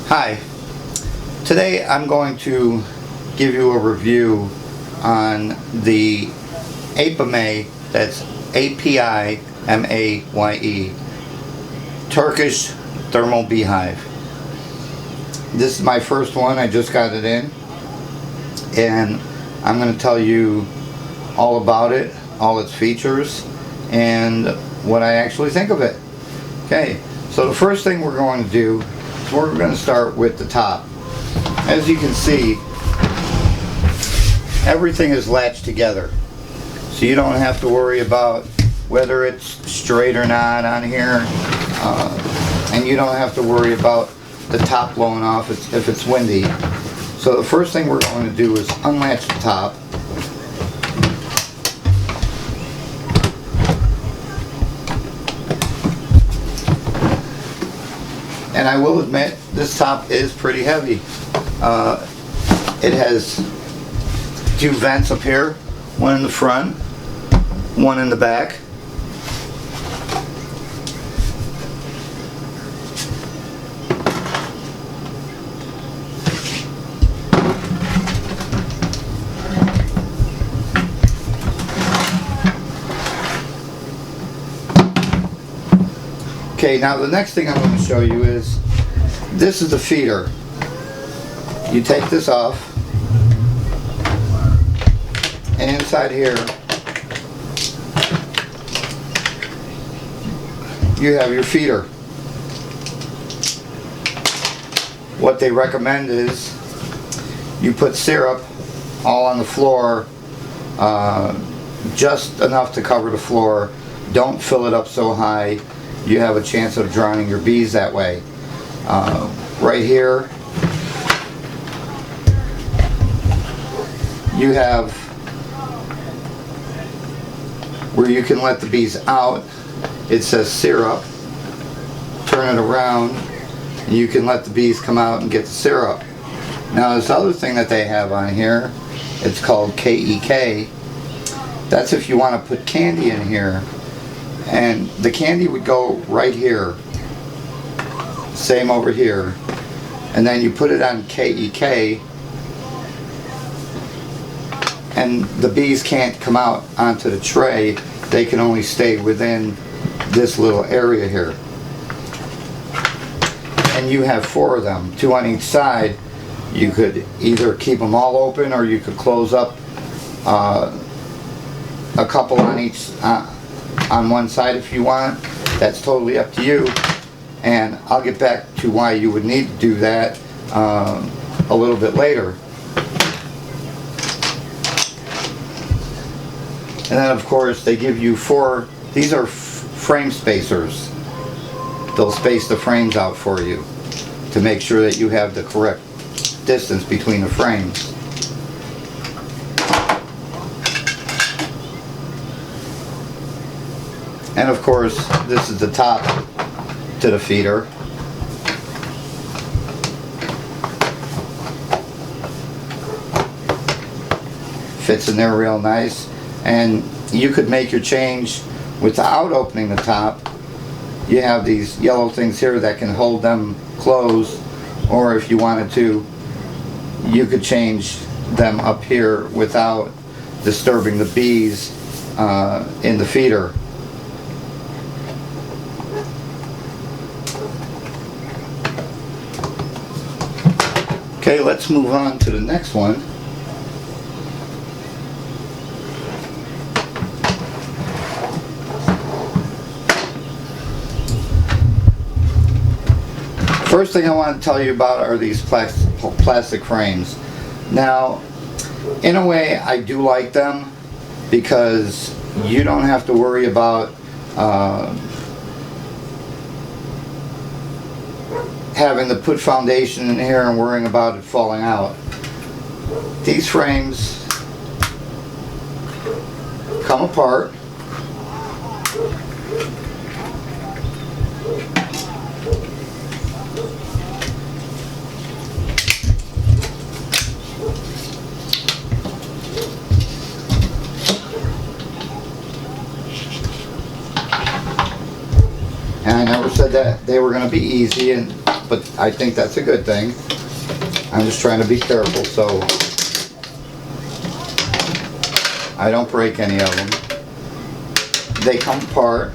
Hi, today I'm going to give you a review on the Apimaye, that's Apimaye, Turkish Thermo Beehive. This is my first one, I just got it in, and I'm going to tell you all about it, all its features, and what I actually think of it. Okay, so the first thing we're going to do is we're going to start with the top. As you can see, everything is latched together, so you don't have to worry about whether it's straight or not on here, and you don't have to worry about the top blowing off if it's windy. So the first thing we're going to do is unlatch the top. And I will admit, this top is pretty heavy. It has two vents up here, one in the front, one in the back. Okay, now the next thing I'm going to show you is, this is the feeder. You take this off, and inside here you have your feeder. What they recommend is you put syrup all on the floor, just enough to cover the floor. Don't fill it up so high. You have a chance of drowning your bees that way. Right here you have where you can let the bees out. It says syrup. Turn it around and you can let the bees come out and get the syrup. Now this other thing that they have on here, it's called KEK. That's if you want to put candy in here. And the candy would go right here, same over here, and then you put it on KEK, and the bees can't come out onto the tray. They can only stay within this little area here. And you have 4 of them, 2 on each side. You could either keep them all open, or you could close up a couple on each on one side if you want. That's totally up to you, and I'll get back to why you would need to do that a little bit later. And then of course they give you 4, these are frame spacers. They'll space the frames out for you to make sure that you have the correct distance between the frames. And of course, this is the top to the feeder. Fits in there real nice. And you could make your change without opening the top. You have these yellow things here that can hold them closed. Or if you wanted to, you could change them up here without disturbing the bees in the feeder. Okay, let's move on to the next one. First thing I want to tell you about are these plastic frames. Now, in a way, I do like them because you don't have to worry about having to put foundation in here and worrying about it falling out. These frames come apart. And I never said that they were going to be easy, and but I think that's a good thing. I'm just trying to be careful so I don't break any of them. They come apart,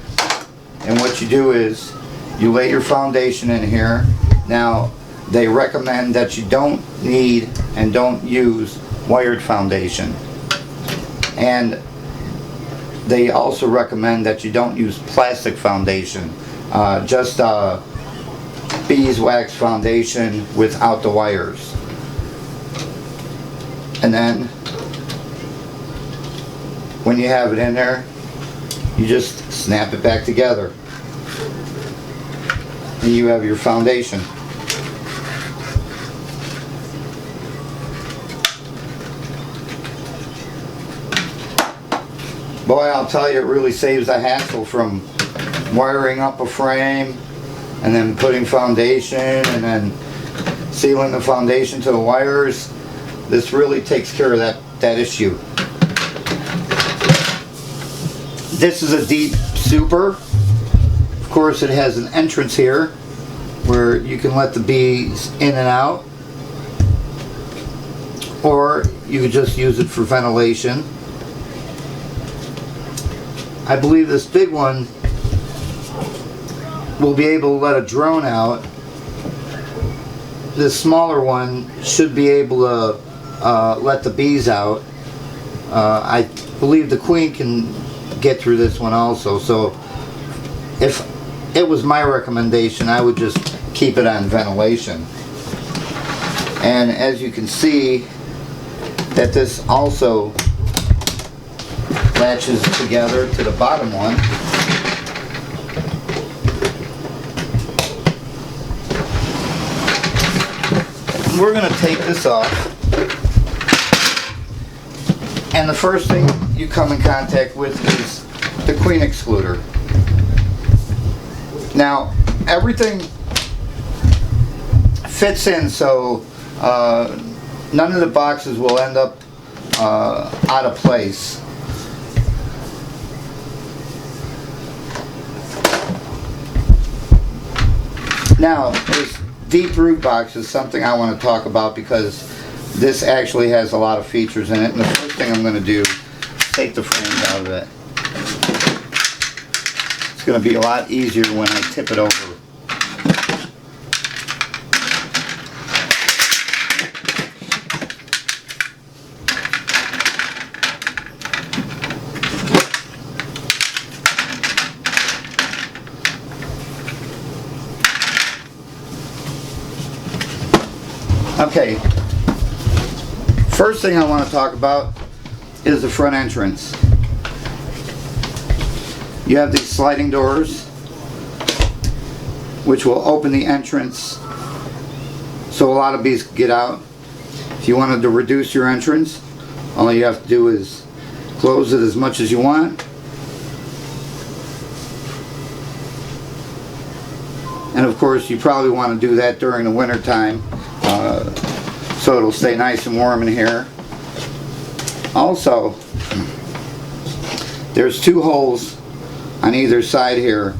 and what you do is you lay your foundation in here. Now, they recommend that you don't need and don't use wired foundation. And they also recommend that you don't use plastic foundation. Just beeswax foundation without the wires. And then when you have it in there, you just snap it back together and you have your foundation. Boy, I'll tell you, it really saves the hassle from wiring up a frame and then putting foundation and then sealing the foundation to the wires. This really takes care of that issue. This is a deep super. Of course, it has an entrance here where you can let the bees in and out, or you could just use it for ventilation. I believe this big one will be able to let a drone out. This smaller one should be able to let the bees out. I believe the queen can get through this one also, so if it was my recommendation, I would just keep it on ventilation. And as you can see, that this also latches together to the bottom one. We're going to take this off, and the first thing you come in contact with is the queen excluder. Now, everything fits in, so none of the boxes will end up out of place. Now, this deep root box is something I want to talk about because this actually has a lot of features in it. And the first thing I'm going to do is take the frames out of it. It's going to be a lot easier when I tip it over. Okay, first thing I want to talk about is the front entrance. You have these sliding doors which will open the entrance so a lot of bees can get out. If you wanted to reduce your entrance, all you have to do is close it as much as you want. And of course, you probably want to do that during the winter time. So it'll stay nice and warm in here. Also, there's two holes on either side here.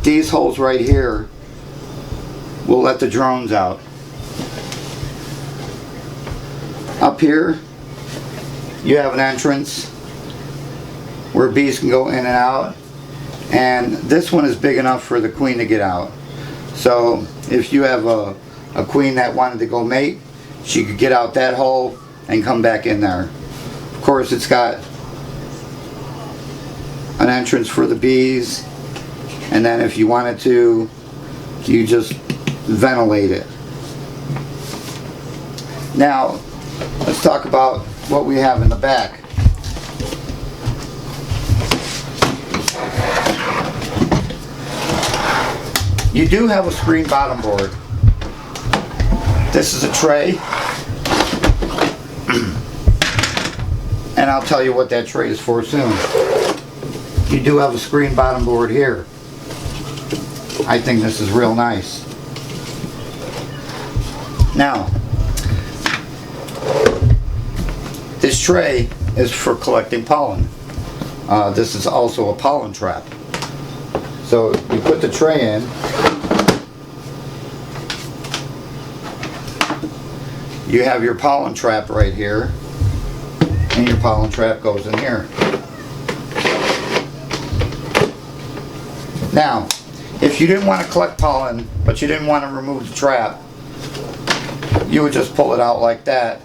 These holes right here will let the drones out. Up here, you have an entrance where bees can go in and out, and this one is big enough for the queen to get out. So if you have a queen that wanted to go mate, she could get out that hole and come back in there. Of course, it's got an entrance for the bees, and then if you wanted to, you just ventilate it. Now, let's talk about what we have in the back. You do have a screen bottom board. This is a tray, and I'll tell you what that tray is for soon. You do have a screen bottom board here. I think this is real nice. Now, this tray is for collecting pollen. This is also a pollen trap. So you put the tray in, you have your pollen trap right here, and your pollen trap goes in here. Now, if you didn't want to collect pollen, but you didn't want to remove the trap, you would just pull it out like that,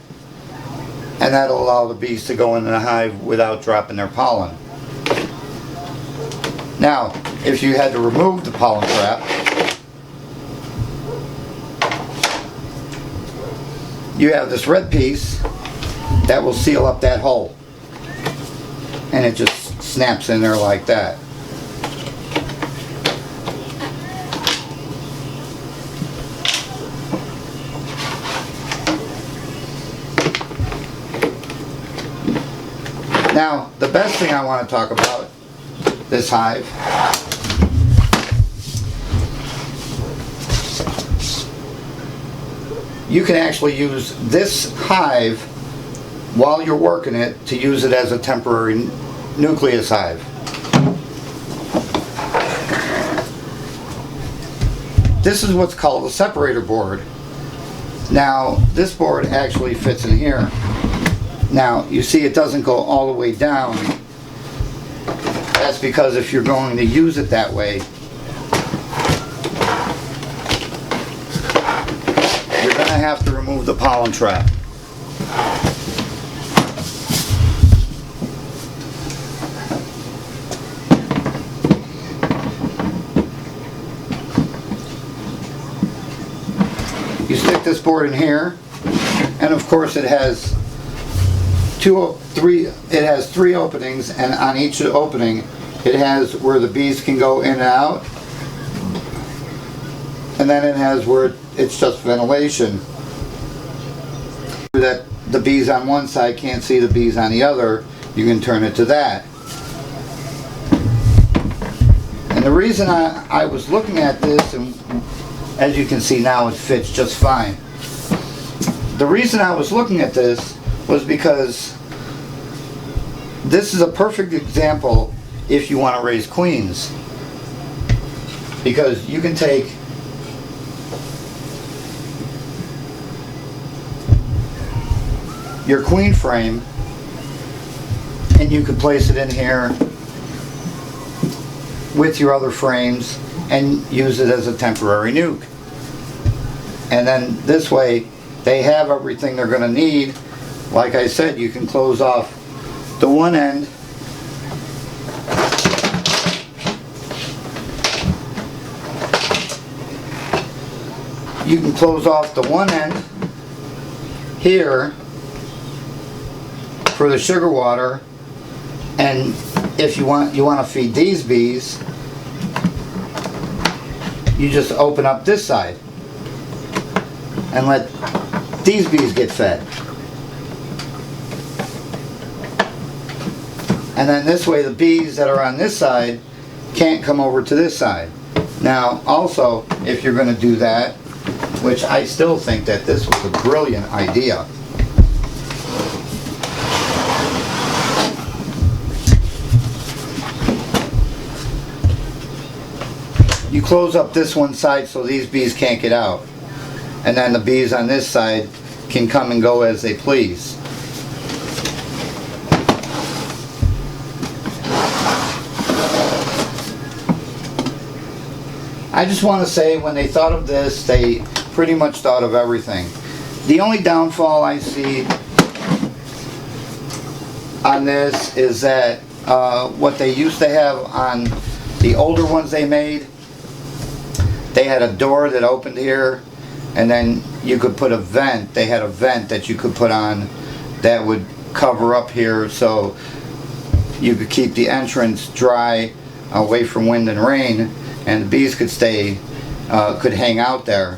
and that'll allow the bees to go into the hive without dropping their pollen. Now, if you had to remove the pollen trap, you have this red piece that will seal up that hole, and it just snaps in there like that. Now, the best thing I want to talk about this hive you can actually use this hive while you're working it to use it as a temporary nucleus hive. This is what's called a separator board. Now, this board actually fits in here. Now, you see it doesn't go all the way down. That's because if you're going to use it that way, you're going to have to remove the pollen trap. You stick this board in here, and of course it has three openings, and on each opening it has where the bees can go in and out, and then it has where it's just ventilation, that the bees on one side can't see the bees on the other. You can turn it to that. And the reason I was looking at this, and as you can see now it fits just fine. The reason I was looking at this was because this is a perfect example if you want to raise queens. Because you can take your queen frame and you can place it in here with your other frames and use it as a temporary nuke. And then this way they have everything they're going to need. Like I said, you can close off the one end here for the sugar water, and if you want to feed these bees, you just open up this side and let these bees get fed. And then this way the bees that are on this side can't come over to this side. Now also, if you're going to do that, which I still think that this was a brilliant idea, you close up this one side so these bees can't get out. And then the bees on this side can come and go as they please. I just want to say, when they thought of this, they pretty much thought of everything. The only downfall I see on this is that what they used to have on the older ones they made, they had a door that opened here, and then you could put a vent. They had a vent that you could put on that would cover up here, so you could keep the entrance dry, away from wind and rain, and the bees could could hang out there.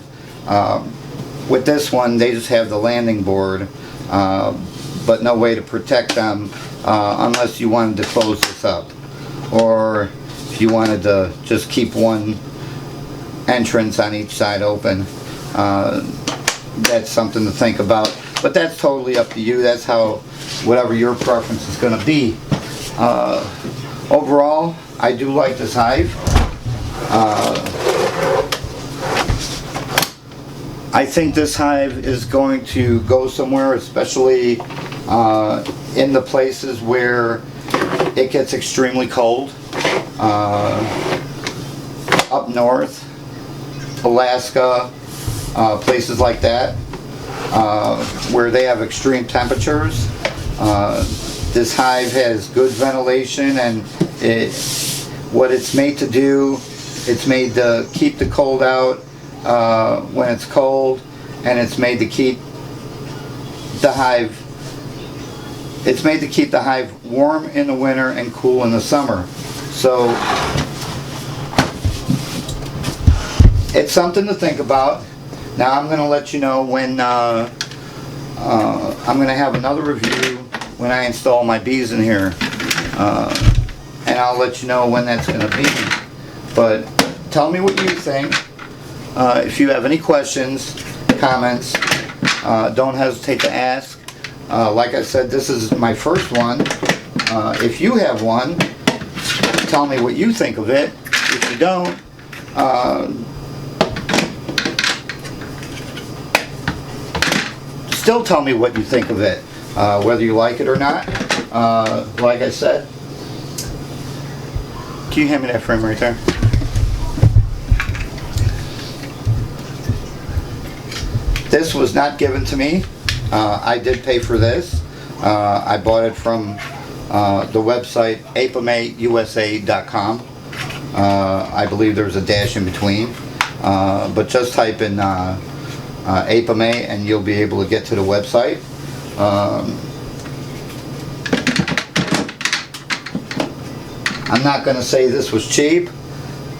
With this one, they just have the landing board, but no way to protect them unless you wanted to close this up, or if you wanted to just keep one entrance on each side open. That's something to think about, but that's totally up to you. That's how, whatever your preference is going to be. Overall, I do like this hive. I think this hive is going to go somewhere, especially in the places where it gets extremely cold. Up north, Alaska, places like that, where they have extreme temperatures. This hive has good ventilation, and what it's made to do, it's made to keep the cold out when it's cold, and it's made to keep the hive warm in the winter and cool in the summer. So it's something to think about. Now I'm going to let you know when I'm going to have another review when I install my bees in here, and I'll let you know when that's going to be. But tell me what you think. If you have any questions, comments, don't hesitate to ask. Like I said, this is my first one. If you have one, tell me what you think of it. If you don't, still tell me what you think of it, whether you like it or not. Like I said, can you hand me that frame right there? This was not given to me. I did pay for this. I bought it from the website apimayeusa.com. I believe there's a dash in between, but just type in Apimaye and you'll be able to get to the website. I'm not going to say this was cheap,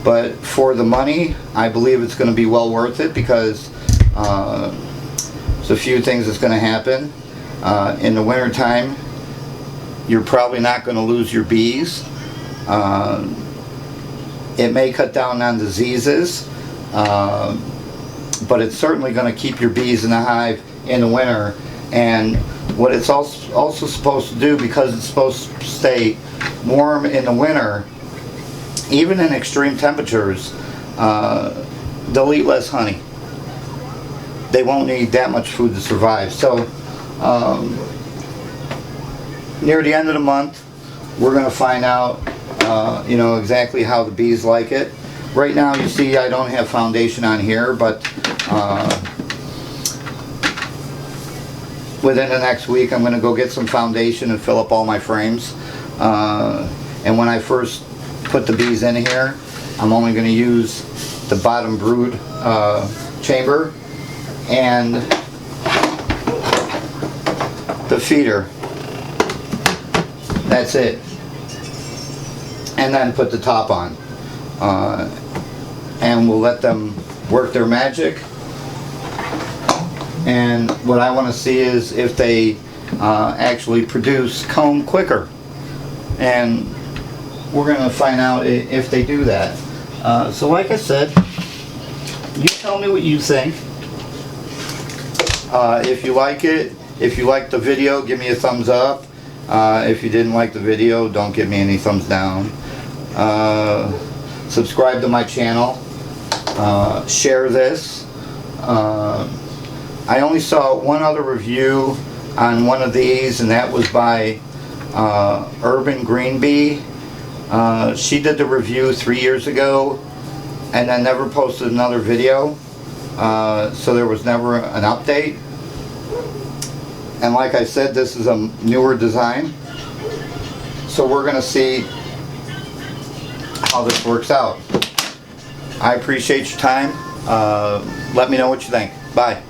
but for the money, I believe it's going to be well worth it, because there's a few things that's going to happen. In the winter time, you're probably not going to lose your bees. It may cut down on diseases, but it's certainly going to keep your bees in the hive in the winter. And what it's also supposed to do, because it's supposed to stay warm in the winter, even in extreme temperatures, they'll eat less honey. They won't need that much food to survive. So near the end of the month, we're going to find out exactly how the bees like it. Right now, you see I don't have foundation on here, but within the next week I'm going to go get some foundation and fill up all my frames. And when I first put the bees in here, I'm only going to use the bottom brood chamber and the feeder. That's it. And then put the top on. And we'll let them work their magic. And what I want to see is if they actually produce comb quicker. And we're going to find out if they do that. So like I said, you tell me what you think. If you like it, if you liked the video, give me a thumbs up. If you didn't like the video, don't give me any thumbs down. Subscribe to my channel. Share this. I only saw one other review on one of these, and that was by Urban Green Bee. She did the review 3 years ago and then never posted another video, so there was never an update. And like I said, this is a newer design, so we're going to see how this works out. I appreciate your time. Let me know what you think. Bye.